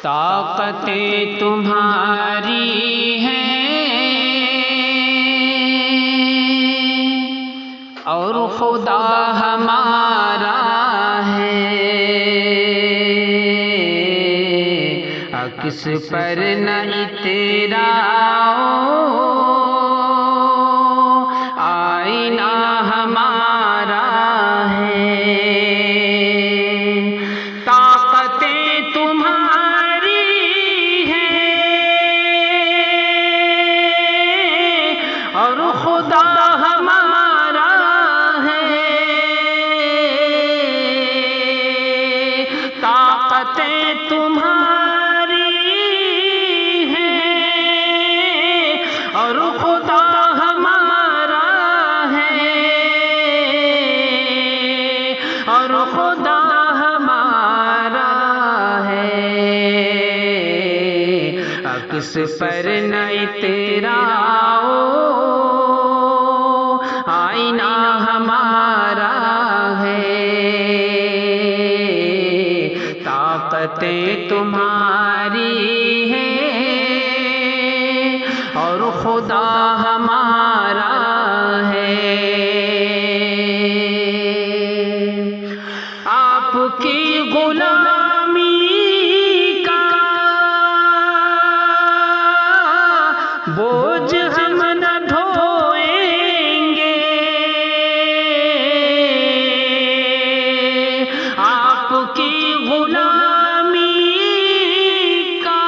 طاقتیں تمہاری ہیں اور خدا ہمارا ہے، کس پر نہ تیرا آئینہ ہمارا ہے۔ طاقتیں تمہاری ہیں اور خدا ہمارا ہے، طاقتیں تمہاری اور خدا ہمارا ہے، اور خدا ہمارا ہے، کس پر نہ تیرا آئینہ ہمارا ہے۔ طاقتیں تمہاری ہیں اور خدا ہمارا ہے، آپ کی غلامی کا بوجھ ہم نہ ڈھوئیں گے، آپ کی غلامی کا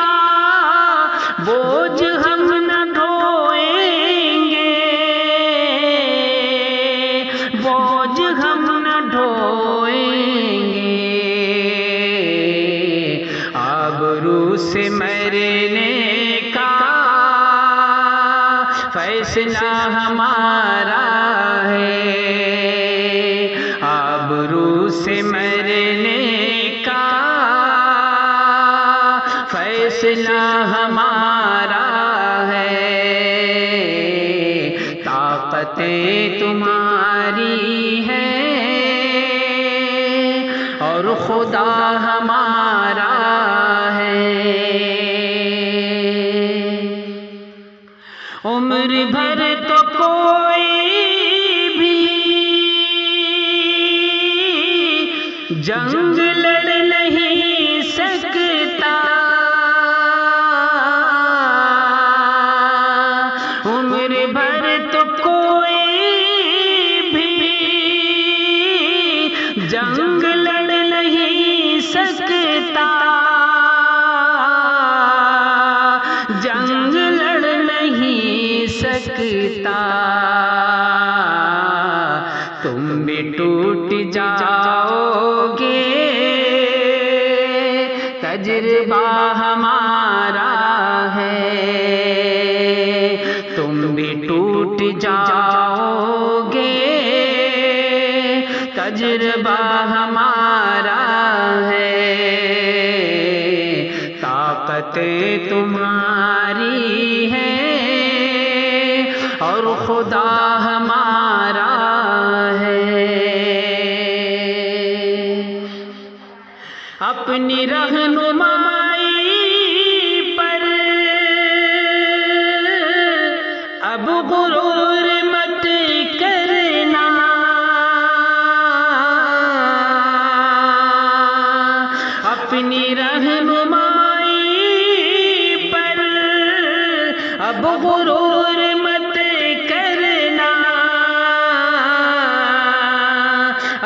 بوجھ ہم نہ ڈھوئیں گے، بوجھ ہم نہ ڈھوئیں گے، آبرو سے مرنے کا فیصلہ ہمارا ہے، آبرو سے مرنے کا فیصلہ ہمارا ہے۔ طاقتیں تمہاری ہیں اور خدا ہمارا ہے، عمر بھر تو کوئی بھی جنگ لڑ نہیں سکتا، عمر بھر تو کوئی بھی جنگ لڑ نہیں سکتا، جنگ لڑ نہیں سکتا، تم بھی ٹوٹ جاؤ گے، تجربہ ہمارا ہے، تم بھی ٹوٹ جاؤ گے، تجربہ ہمارا ہے۔ طاقتیں تمہاری ہیں اور خدا ہمارا ہے، اپنی رہنمائی پر اب غرور مت کرنا، اپنی رہنمائی پر اب غرور مت کرنا،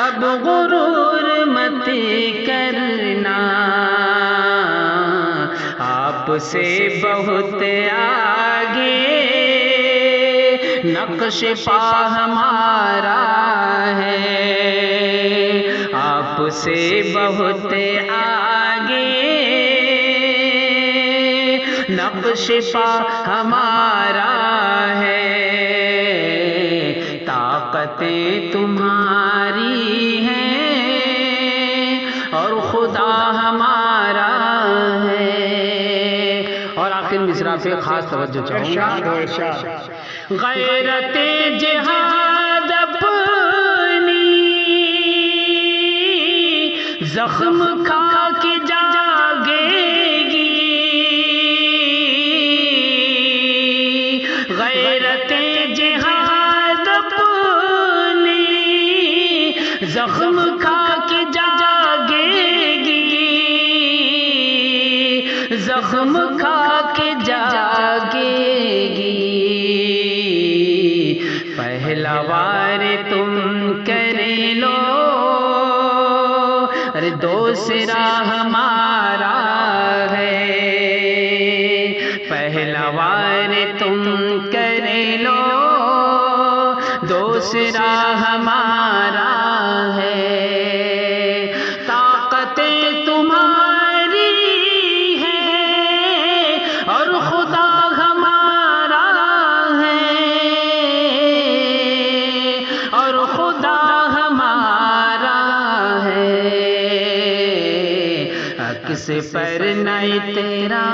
اب غرور مت کرنا، آپ سے بہت آگے نقش پا ہمارا ہے، آپ سے بہت آگے نقش پا ہمارا ہے۔ طاقتیں تمہاری ہیں اور خدا ہمارا ہے۔ اور آخر مصرع پہ خاص توجہ چاہوں گا، غیرت جہاد اپنی زخم کھا کے جاگے گی، زخم کھا کے جاگے گی، زخم کھا کے جاگے گی، پہلا وار تم کر لو، ارے دوسرا ہمارا ہے، پہلا وار تم کر لو، دوسرا ہمارا ہے، طاقتیں تمہاری ہیں اور خدا ہمارا ہے، اور خدا ہمارا ہے، کس پر نہیں تیرا